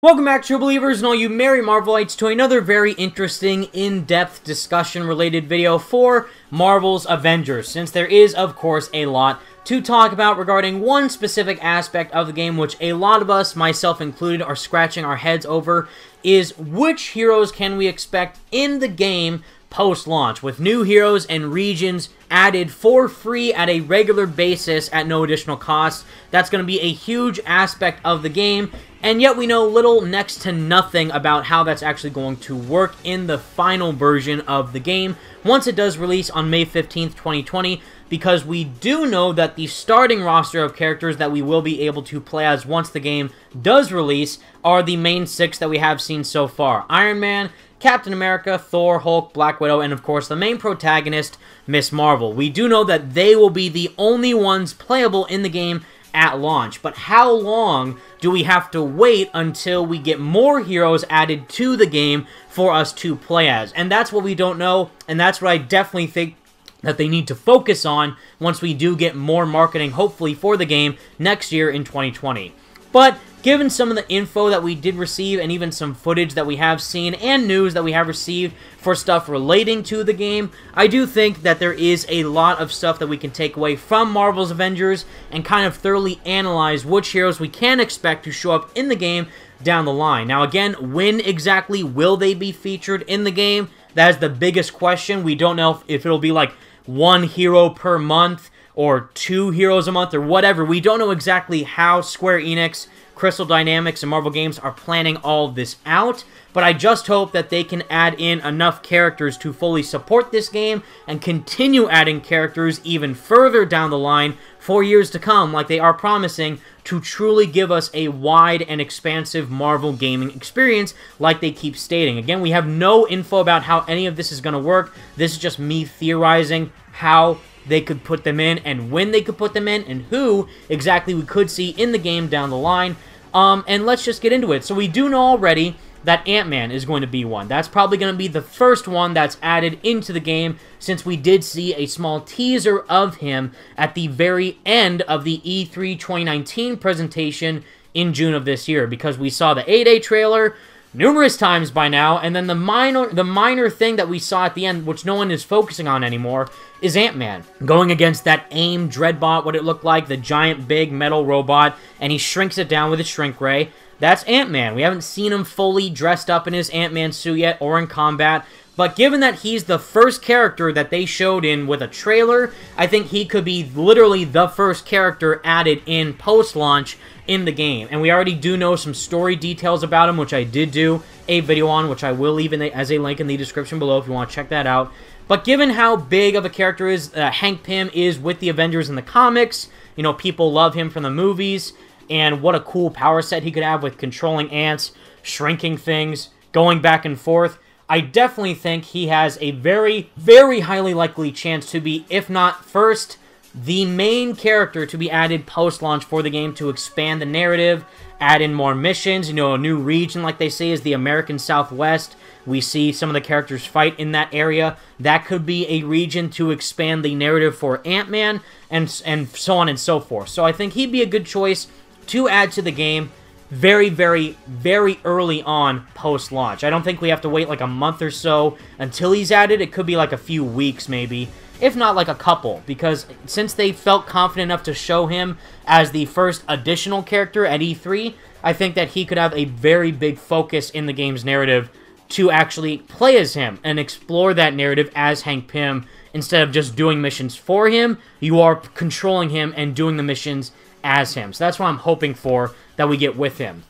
Welcome back, True Believers, and all you merry Marvelites, to another very interesting, in-depth discussion-related video for Marvel's Avengers, since there is, of course, a lot to talk about regarding one specific aspect of the game, which a lot of us, myself included, are scratching our heads over, is which heroes can we expect in the game post-launch, with new heroes and regions added for free at a regular basis at no additional cost. That's going to be a huge aspect of the game, and yet we know little next to nothing about how that's actually going to work in the final version of the game once it does release on May 15th, 2020, because we do know that the starting roster of characters that we will be able to play as once the game does release are the main six that we have seen so far: Iron Man, Captain America, Thor, Hulk, Black Widow, and of course the main protagonist, Ms. Marvel. We do know that they will be the only ones playable in the game at launch, but how long do we have to wait until we get more heroes added to the game for us to play as? And that's what we don't know, and that's what I definitely think that they need to focus on once we do get more marketing, hopefully, for the game next year in 2020. But given some of the info that we did receive, and even some footage that we have seen, and news that we have received for stuff relating to the game, I do think that there is a lot of stuff that we can take away from Marvel's Avengers, and kind of thoroughly analyze which heroes we can expect to show up in the game down the line. Now again, when exactly will they be featured in the game? That is the biggest question. We don't know if it'll be like one hero per month, or 2 heroes a month, or whatever. We don't know exactly how Square Enix, Crystal Dynamics, and Marvel Games are planning all of this out, but I just hope that they can add in enough characters to fully support this game and continue adding characters even further down the line for years to come, like they are promising, to truly give us a wide and expansive Marvel gaming experience like they keep stating. Again, we have no info about how any of this is going to work. This is just me theorizing how they could put them in, and when they could put them in, and who exactly we could see in the game down the line. And let's just get into it. So we do know already that Ant-Man is going to be one. That's probably going to be the first one that's added into the game, since we did see a small teaser of him at the very end of the E3 2019 presentation in June of this year, because we saw the 8A trailer numerous times by now, and then the minor thing that we saw at the end, which no one is focusing on anymore, is Ant-Man going against that AIM Dreadbot, what it looked like, the giant big metal robot, and he shrinks it down with a shrink ray. That's Ant-Man. We haven't seen him fully dressed up in his Ant-Man suit yet, or in combat, but given that he's the first character that they showed in with a trailer, I think he could be literally the first character added in post-launch in the game. And we already do know some story details about him, which I did do a video on, which I will leave as a link in the description below if you want to check that out. But given how big of a character Hank Pym is with the Avengers in the comics, you know, people love him from the movies, and what a cool power set he could have with controlling ants, shrinking things, going back and forth, I definitely think he has a very, very highly likely chance to be, if not first, the main character to be added post-launch for the game to expand the narrative, add in more missions. You know, a new region, like they say, is the American Southwest. We see some of the characters fight in that area. That could be a region to expand the narrative for Ant-Man, and so on and so forth. So I think he'd be a good choice to add to the game very, very, very early on post-launch. I don't think we have to wait like a month or so until he's added. It could be like a few weeks maybe, if not like a couple, because since they felt confident enough to show him as the first additional character at E3, I think that he could have a very big focus in the game's narrative to actually play as him and explore that narrative as Hank Pym. Instead of just doing missions for him, you are controlling him and doing the missions as him. So that's what I'm hoping for, that we get with him.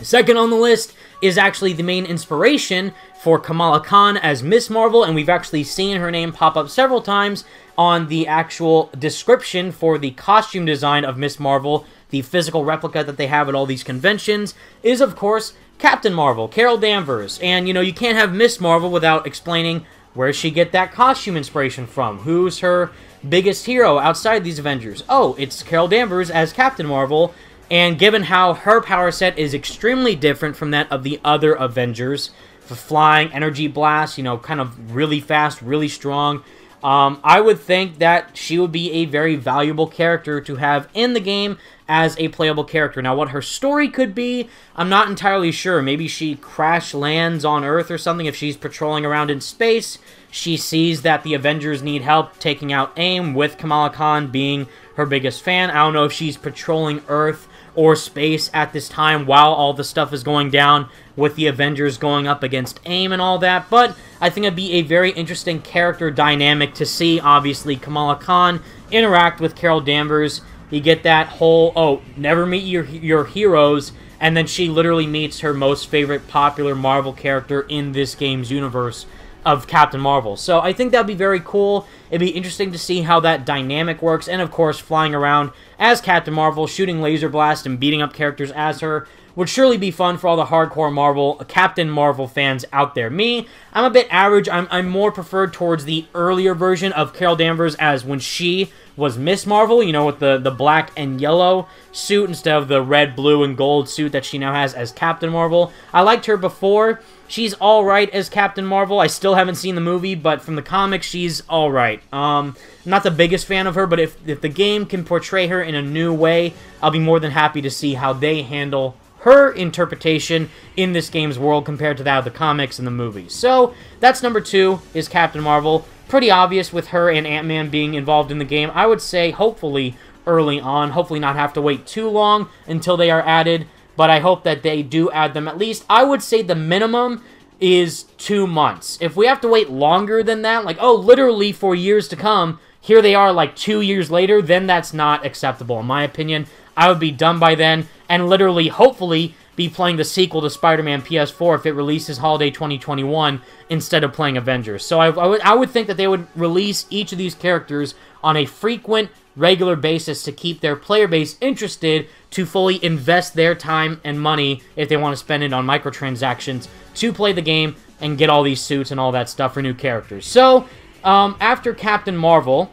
Second on the list is actually the main inspiration for Kamala Khan as Ms. Marvel, and we've actually seen her name pop up several times on the actual description for the costume design of Ms. Marvel. The physical replica that they have at all these conventions is, of course, Captain Marvel, Carol Danvers. And, you know, you can't have Ms. Marvel without explaining where she get that costume inspiration from. Who's her biggest hero outside these Avengers? Oh, it's Carol Danvers as Captain Marvel. And given how her power set is extremely different from that of the other Avengers, for flying, energy blast, you know, kind of really fast, really strong, I would think that she would be a very valuable character to have in the game as a playable character. Now, what her story could be, I'm not entirely sure. Maybe she crash lands on Earth or something if she's patrolling around in space. She sees that the Avengers need help taking out AIM, with Kamala Khan being her biggest fan. I don't know if she's patrolling Earth or space at this time while all the stuff is going down with the Avengers going up against AIM and all that, but I think it'd be a very interesting character dynamic to see, obviously, Kamala Khan interact with Carol Danvers. You get that whole, oh, never meet your heroes, and then she literally meets her most favorite popular Marvel character in this game's universe of Captain Marvel. So I think that'd be very cool. It'd be interesting to see how that dynamic works, and of course, flying around as Captain Marvel, shooting laser blast and beating up characters as her would surely be fun for all the hardcore Captain Marvel fans out there. Me, I'm a bit average. I'm more preferred towards the earlier version of Carol Danvers, as when she was Miss Marvel, you know, with the black and yellow suit instead of the red, blue, and gold suit that she now has as Captain Marvel. I liked her before. She's alright as Captain Marvel. I still haven't seen the movie, but from the comics, she's alright. Not the biggest fan of her, but if the game can portray her in a new way, I'll be more than happy to see how they handle her interpretation in this game's world compared to that of the comics and the movies. So, that's number 2, is Captain Marvel. Pretty obvious with her and Ant-Man being involved in the game. I would say, hopefully, early on. Hopefully not have to wait too long until they are added, but I hope that they do add them at least. I would say the minimum is 2 months. If we have to wait longer than that, like, oh, literally for years to come, here they are like 2 years later, then that's not acceptable, in my opinion. I would be done by then, and literally, hopefully, be playing the sequel to Spider-Man PS4 if it releases holiday 2021 instead of playing Avengers. So I would think that they would release each of these characters on a frequent, regular basis to keep their player base interested to fully invest their time and money, if they want to spend it on microtransactions, to play the game and get all these suits and all that stuff for new characters. So, after Captain Marvel,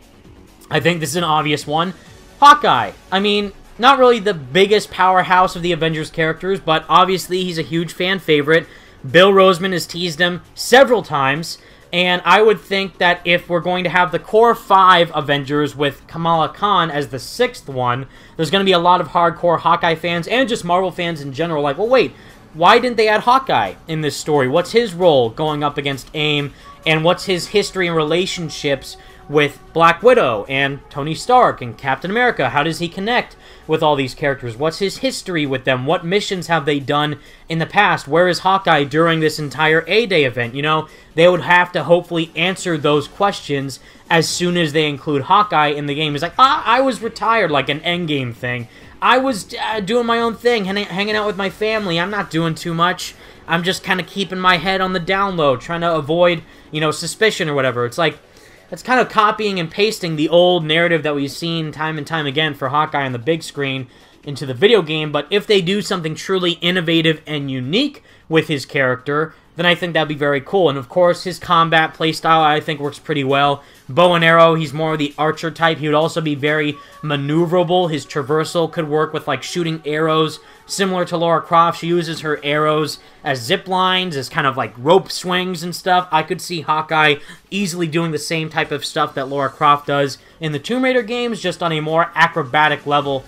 I think this is an obvious one. Hawkeye. I mean, not really the biggest powerhouse of the Avengers characters, but obviously he's a huge fan favorite. Bill Roseman has teased him several times, and I would think that if we're going to have the core 5 Avengers with Kamala Khan as the 6th one, there's going to be a lot of hardcore Hawkeye fans and just Marvel fans in general like, well, wait, why didn't they add Hawkeye in this story? What's his role going up against AIM, and what's his history and relationships with Black Widow and Tony Stark and Captain America? How does he connect with all these characters? What's his history with them? What missions have they done in the past? Where is Hawkeye during this entire A-Day event? You know, they would have to hopefully answer those questions as soon as they include Hawkeye in the game. It's like, I was retired, like an Endgame thing. I was doing my own thing, hanging out with my family. I'm not doing too much. I'm just kind of keeping my head on the down low, trying to avoid, you know, suspicion or whatever. It's like, it's kind of copying and pasting the old narrative that we've seen time and time again for Hawkeye on the big screen into the video game, but if they do something truly innovative and unique with his character, then I think that'd be very cool. And of course, his combat playstyle I think works pretty well. Bow and arrow, he's more of the archer type. He would also be very maneuverable. His traversal could work with like shooting arrows. Similar to Lara Croft, she uses her arrows as zip lines, as kind of like rope swings and stuff. I could see Hawkeye easily doing the same type of stuff that Lara Croft does in the Tomb Raider games, just on a more acrobatic level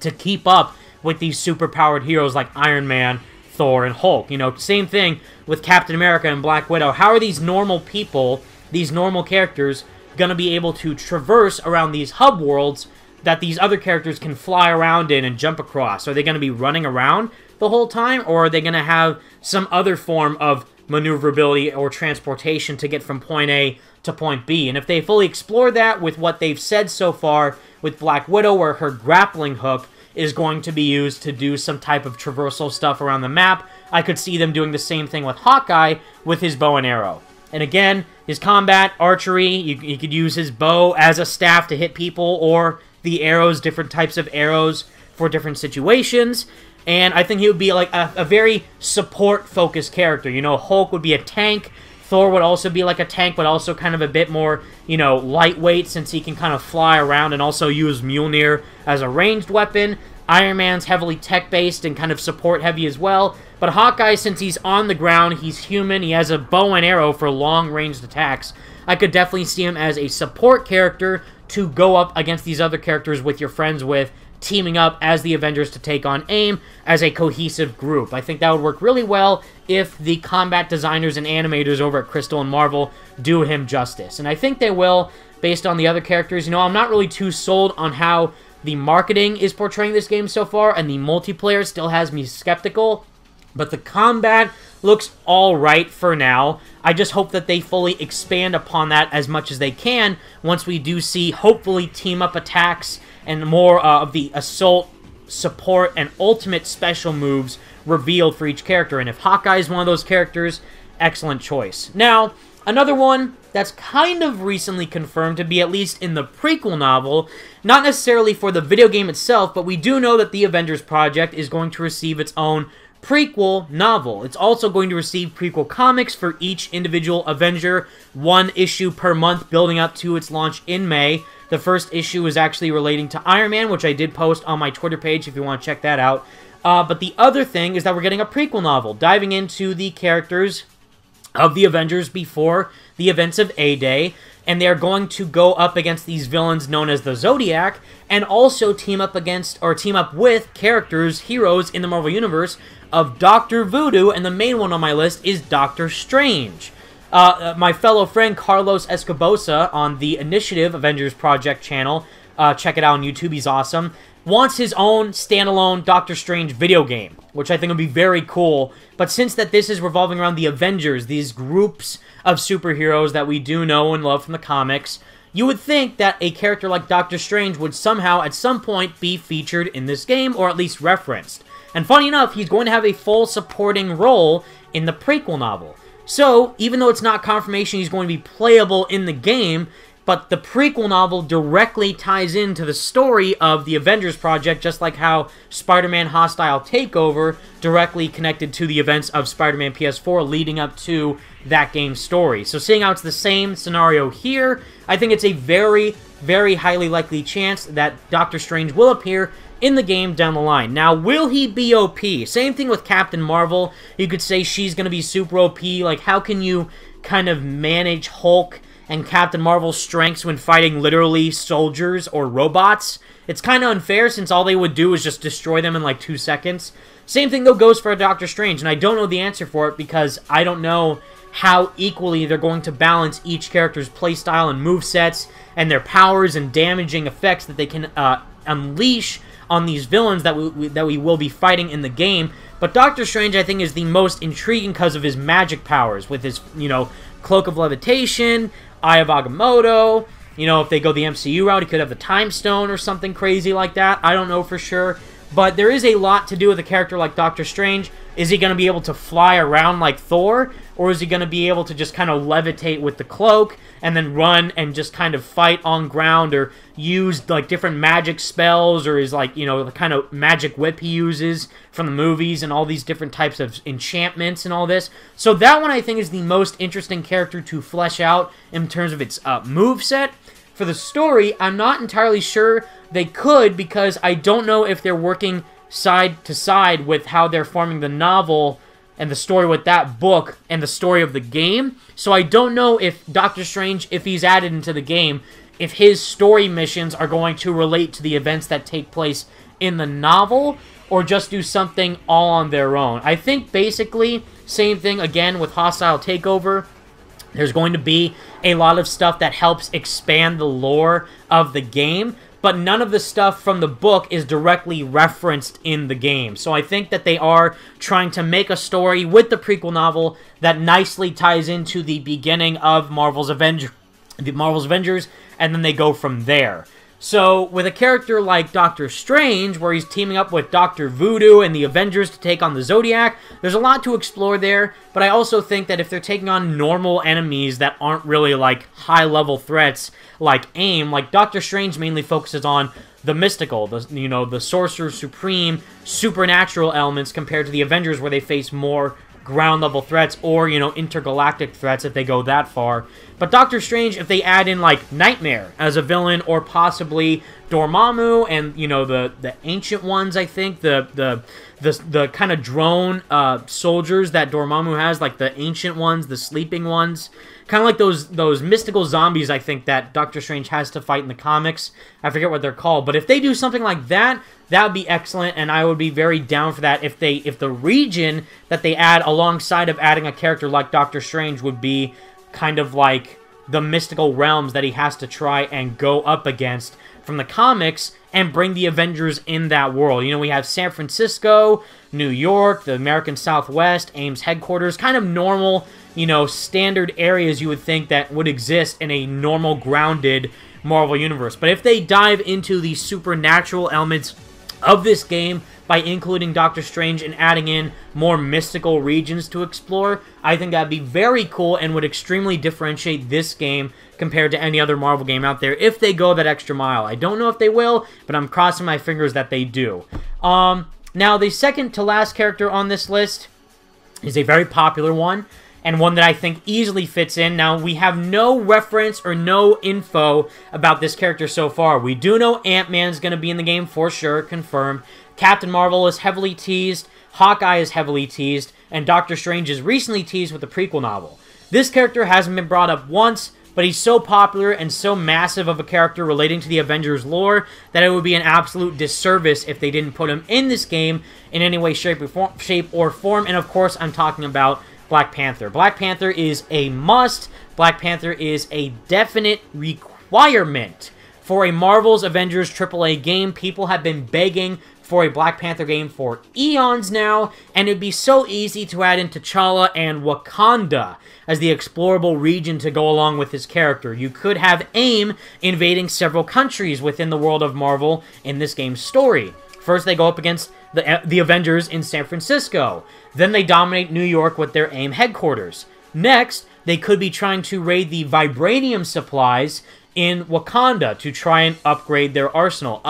to keep up with these super-powered heroes like Iron Man, Thor, and Hulk. You know, same thing with Captain America and Black Widow. How are these normal people, these normal characters, going to be able to traverse around these hub worlds that these other characters can fly around in and jump across? Are they going to be running around the whole time, or are they going to have some other form of maneuverability or transportation to get from point A to point B? And if they fully explore that with what they've said so far with Black Widow, where her grappling hook is going to be used to do some type of traversal stuff around the map, I could see them doing the same thing with Hawkeye with his bow and arrow. And again, his combat, archery, you could use his bow as a staff to hit people, or the arrows, different types of arrows for different situations. And I think he would be like a very support-focused character. You know, Hulk would be a tank. Thor would also be like a tank, but also kind of a bit more, you know, lightweight, since he can kind of fly around and also use Mjolnir as a ranged weapon. Iron Man's heavily tech-based and kind of support-heavy as well. But Hawkeye, since he's on the ground, he's human, he has a bow and arrow for long-ranged attacks. I could definitely see him as a support character to go up against these other characters with your friends with, teaming up as the Avengers to take on AIM as a cohesive group. I think that would work really well if the combat designers and animators over at Crystal and Marvel do him justice. And I think they will, based on the other characters. You know, I'm not really too sold on how the marketing is portraying this game so far, and the multiplayer still has me skeptical, but the combat looks alright for now. I just hope that they fully expand upon that as much as they can once we do see, hopefully, team-up attacks and more of the assault, support, and ultimate special moves revealed for each character. And if Hawkeye is one of those characters, excellent choice. Now, another one that's kind of recently confirmed to be at least in the prequel novel, not necessarily for the video game itself, but we do know that the Avengers Project is going to receive its own prequel novel. It's also going to receive prequel comics for each individual Avenger, 1 issue per month, building up to its launch in May. The first issue is actually relating to Iron Man, which I did post on my Twitter page if you want to check that out. But the other thing is that we're getting a prequel novel, diving into the characters of the Avengers before the events of A-Day, and they're going to go up against these villains known as the Zodiac, and also team up against, or team up with, characters, heroes in the Marvel Universe of Dr. Voodoo, and the main one on my list is Doctor Strange. My fellow friend Carlos Escobosa on the Initiative Avengers Project channel, check it out on YouTube, he's awesome, wants his own standalone Doctor Strange video game, which I think would be very cool. But since that this is revolving around the Avengers, these groups of superheroes that we do know and love from the comics, you would think that a character like Doctor Strange would somehow, at some point, be featured in this game, or at least referenced. And funny enough, he's going to have a full supporting role in the prequel novel. So, even though it's not confirmation he's going to be playable in the game, but the prequel novel directly ties into the story of the Avengers Project, just like how Spider-Man Hostile Takeover directly connected to the events of Spider-Man PS4 leading up to that game's story. So seeing how it's the same scenario here, I think it's a very, very highly likely chance that Doctor Strange will appear in the game down the line. Now, will he be OP? Same thing with Captain Marvel. You could say she's going to be super OP. Like, how can you kind of manage Hulk and Captain Marvel's strengths when fighting literally soldiers or robots? It's kind of unfair since all they would do is just destroy them in like 2 seconds. Same thing though goes for Doctor Strange, and I don't know the answer for it because I don't know how equally they're going to balance each character's playstyle and movesets and their powers and damaging effects that they can unleash on these villains that we will be fighting in the game. But Doctor Strange, I think, is the most intriguing because of his magic powers with his, you know, Cloak of Levitation, Eye of Agamotto. You know, if they go the MCU route, he could have the Time Stone or something crazy like that. I don't know for sure. But there is a lot to do with a character like Doctor Strange. Is he going to be able to fly around like Thor? Or is he going to be able to just kind of levitate with the cloak and then run and just kind of fight on ground or use like different magic spells or is like, you know, the kind of magic whip he uses from the movies and all these different types of enchantments and all this. So that one I think is the most interesting character to flesh out in terms of its moveset. For the story, I'm not entirely sure they could because I don't know if they're working side to side with how they're forming the novel and the story with that book and the story of the game. So I don't know if Doctor Strange, if he's added into the game, if his story missions are going to relate to the events that take place in the novel or just do something all on their own. I think basically same thing again with Hostile Takeover. There's going to be a lot of stuff that helps expand the lore of the game, but none of the stuff from the book is directly referenced in the game. So I think that they are trying to make a story with the prequel novel that nicely ties into the beginning of Marvel's Avengers, and then they go from there. So, with a character like Doctor Strange, where he's teaming up with Dr. Voodoo and the Avengers to take on the Zodiac, there's a lot to explore there, but I also think that if they're taking on normal enemies that aren't really, like, high-level threats like AIM, like Doctor Strange mainly focuses on the mystical, the Sorcerer Supreme, supernatural elements compared to the Avengers where they face more ground-level threats or, you know, intergalactic threats if they go that far. But Doctor Strange, if they add in, like, Nightmare as a villain or possibly Dormammu and, you know, the ancient ones, I think, the kind of drone soldiers that Dormammu has, like the ancient ones, the sleeping ones. Kind of like those mystical zombies, I think, that Doctor Strange has to fight in the comics. I forget what they're called. But if they do something like that, that would be excellent, and I would be very down for that. If the region that they add alongside of adding a character like Doctor Strange would be kind of like the mystical realms that he has to try and go up against from the comics and bring the Avengers in that world. You know, we have San Francisco, New York, the American Southwest, AIM's headquarters, kind of normal, you know, standard areas you would think that would exist in a normal, grounded Marvel Universe. But if they dive into the supernatural elements of this game by including Doctor Strange and adding in more mystical regions to explore, I think that'd be very cool and would extremely differentiate this game compared to any other Marvel game out there if they go that extra mile. I don't know if they will, but I'm crossing my fingers that they do. Now, the second to last character on this list is a very popular one, and one that I think easily fits in. Now, we have no reference or no info about this character so far. We do know Ant-Man's going to be in the game for sure, confirmed. Captain Marvel is heavily teased, Hawkeye is heavily teased, and Doctor Strange is recently teased with the prequel novel. This character hasn't been brought up once, but he's so popular and so massive of a character relating to the Avengers lore that it would be an absolute disservice if they didn't put him in this game in any way, shape, or form. And of course, I'm talking about Black Panther. Black Panther is a must. Black Panther is a definite requirement for a Marvel's Avengers AAA game. People have been begging for a Black Panther game for eons now, and it'd be so easy to add in T'Challa and Wakanda as the explorable region to go along with his character. You could have AIM invading several countries within the world of Marvel in this game's story. First, they go up against the Avengers in San Francisco. Then they dominate New York with their AIM headquarters. Next, they could be trying to raid the vibranium supplies in Wakanda to try and upgrade their arsenal,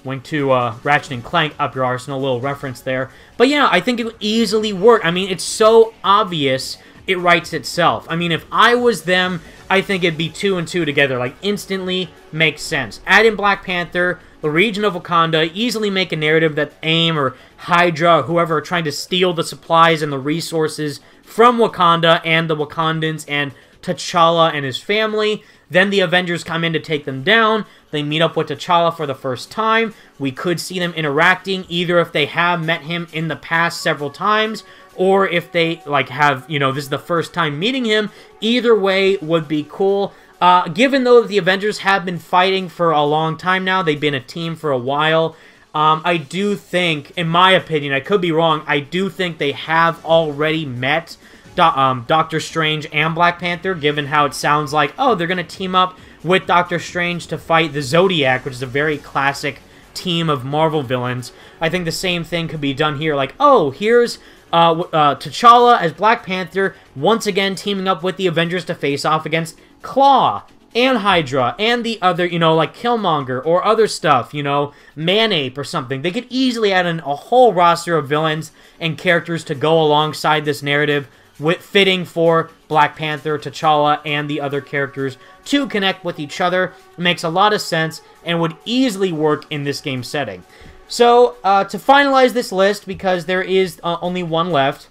Went to Ratchet and Clank, Up Your Arsenal, little reference there. But yeah, I think it would easily work. I mean, it's so obvious, it writes itself. I mean, if I was them, I think it'd be 2 and 2 together. Like, instantly makes sense. Add in Black Panther, the region of Wakanda, easily make a narrative that AIM or Hydra or whoever are trying to steal the supplies and the resources from Wakanda and the Wakandans and T'Challa and his family. Then the Avengers come in to take them down. They meet up with T'Challa for the first time. We could see them interacting, either if they have met him in the past several times, or if they, like, have, you know, this is the first time meeting him. Either way would be cool. Given, though, that the Avengers have been fighting for a long time now, they've been a team for a while, I do think, in my opinion, I could be wrong, I do think they have already met Doctor Strange and Black Panther, given how it sounds like, oh, they're going to team up with Doctor Strange to fight the Zodiac, which is a very classic team of Marvel villains. I think the same thing could be done here, like, oh, here's T'Challa as Black Panther, once again teaming up with the Avengers to face off against Claw and Hydra and the other, you know, like Killmonger or other stuff, you know, Manape or something. They could easily add in a whole roster of villains and characters to go alongside this narrative, fitting for Black Panther, T'Challa, and the other characters to connect with each other. It makes a lot of sense and would easily work in this game setting. So, to finalize this list, because there is only one left,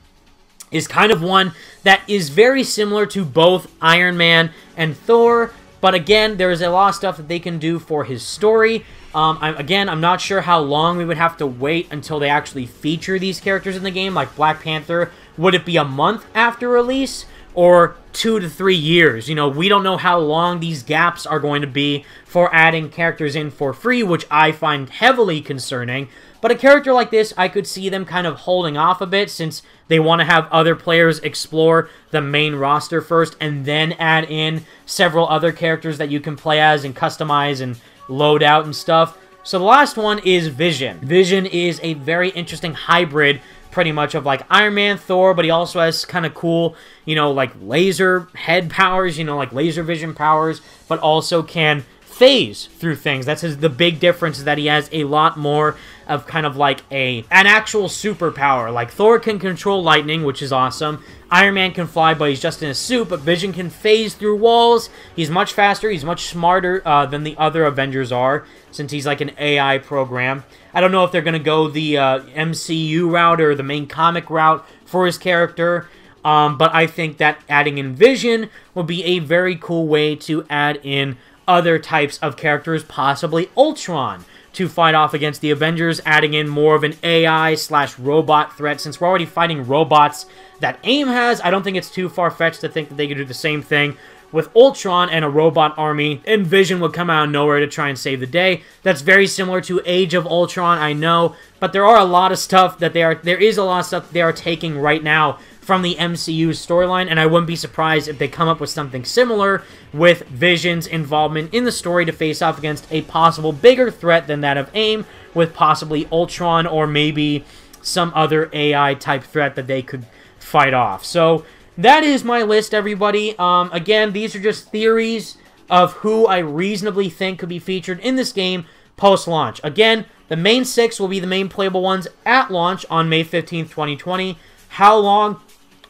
is kind of one that is very similar to both Iron Man and Thor, but again, there is a lot of stuff that they can do for his story. I'm not sure how long we would have to wait until they actually feature these characters in the game, like Black Panther. Would it be a month after release, or 2 to 3 years? You know, we don't know how long these gaps are going to be for adding characters in for free, which I find heavily concerning. But a character like this, I could see them kind of holding off a bit, since they want to have other players explore the main roster first, and then add in several other characters that you can play as and customize and load out and stuff. So the last one is Vision. Vision is a very interesting hybrid, pretty much, of like Iron Man, Thor, but he also has kind of cool, you know, like laser head powers, you know, like laser vision powers, but also can phase through things. That's the big difference, is that he has a lot more of kind of like an actual superpower. Like Thor can control lightning, which is awesome. Iron Man can fly, but he's just in a suit. But Vision can phase through walls. He's much faster. He's much smarter than the other Avengers are, since he's like an AI program. I don't know if they're going to go the MCU route or the main comic route for his character. But I think that adding in Vision would be a very cool way to add in other types of characters, possibly Ultron, to fight off against the Avengers, adding in more of an AI/robot threat. Since we're already fighting robots that AIM has, I don't think it's too far-fetched to think that they could do the same thing with Ultron and a robot army, and Vision would come out of nowhere to try and save the day. That's very similar to Age of Ultron, I know, but there is a lot of stuff that they are taking right now from the MCU storyline, and I wouldn't be surprised if they come up with something similar with Vision's involvement in the story to face off against a possible bigger threat than that of AIM, with possibly Ultron or maybe some other AI-type threat that they could fight off. So that is my list, everybody. Again, these are just theories of who I reasonably think could be featured in this game post-launch. Again, the main 6 will be the main playable ones at launch on May 15th, 2020. How long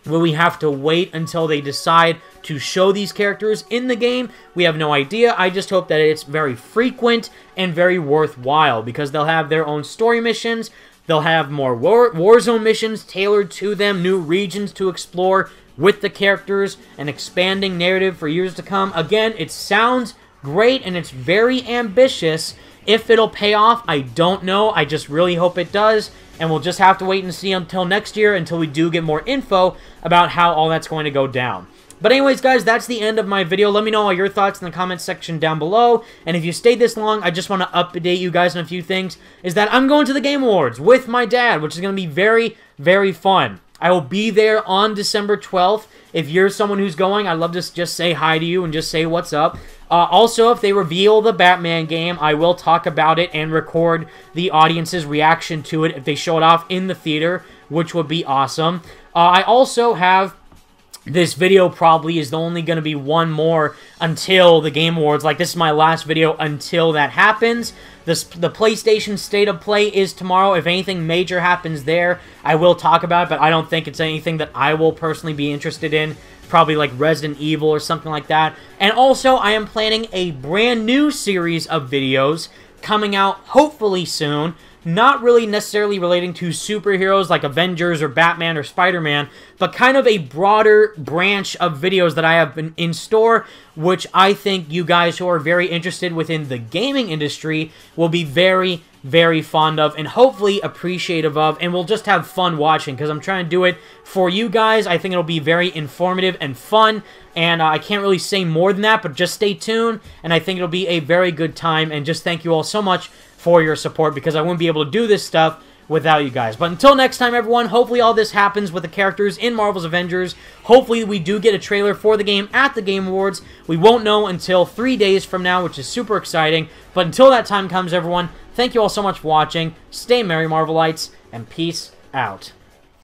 will we have to wait until they decide to show these characters in the game? We have no idea. I just hope that it's very frequent and very worthwhile, because they'll have their own story missions. They'll have more Warzone missions tailored to them, new regions to explore with the characters, an expanding narrative for years to come. Again, it sounds great and it's very ambitious. If it'll pay off, I don't know. I just really hope it does. And we'll just have to wait and see until next year, until we do get more info about how all that's going to go down. But anyways, guys, that's the end of my video. Let me know all your thoughts in the comments section down below. And if you stayed this long, I just want to update you guys on a few things. Is that I'm going to the Game Awards with my dad, which is going to be very, very fun. I will be there on December 12th. If you're someone who's going, I'd love to just say hi to you and just say what's up. Also, if they reveal the Batman game, I will talk about it and record the audience's reaction to it if they show it off in the theater, which would be awesome. I also have... This video probably is only going to be one more until the Game Awards. Like, this is my last video until that happens. The PlayStation State of Play is tomorrow. If anything major happens there, I will talk about it, but I don't think it's anything that I will personally be interested in. Probably like Resident Evil or something like that. And also, I am planning a brand new series of videos coming out hopefully soon. Not really necessarily relating to superheroes like Avengers or Batman or Spider-Man, but kind of a broader branch of videos that I have been in store, which I think you guys who are very interested within the gaming industry will be very, very fond of and hopefully appreciative of, and we'll just have fun watching, because I'm trying to do it for you guys. I think it'll be very informative and fun, and I can't really say more than that, but just stay tuned, and I think it'll be a very good time, and just thank you all so much for your support, because I wouldn't be able to do this stuff without you guys. But until next time, everyone, hopefully all this happens with the characters in Marvel's Avengers. Hopefully we do get a trailer for the game at the Game Awards. We won't know until 3 days from now, which is super exciting. But until that time comes, everyone, thank you all so much for watching. Stay merry, Marvelites, and peace out.